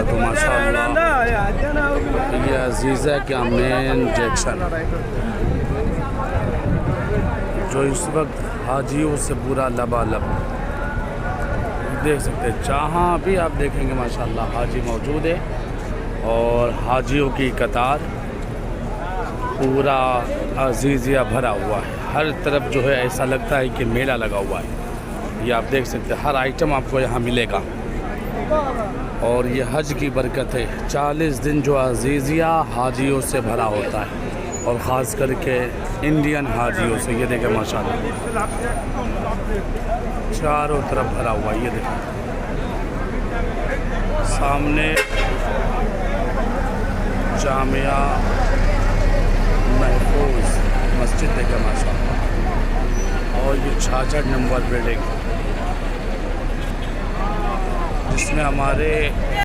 तो माशाअल्लाह ये अजीज़ा का मेन जंक्शन जो इस वक्त हाजियों से पूरा लबालब देख सकते हैं। जहाँ भी आप देखेंगे माशाअल्लाह हाजी मौजूद है और हाजियों की कतार पूरा अजीज़िया भरा हुआ है। हर तरफ जो है ऐसा लगता है कि मेला लगा हुआ है। ये आप देख सकते हैं, हर आइटम आपको यहाँ मिलेगा और ये हज की बरकत है। 40 दिन जो अजीज़िया हाजियों से भरा होता है और ख़ास करके इंडियन हाजियों से। ये देखें माशाअल्लाह चारों तरफ भरा हुआ। ये देखें सामने जामिया महफूज मस्जिद देखें माशाअल्लाह। और ये 66 नंबर बिल्डिंग जिसमें हमारे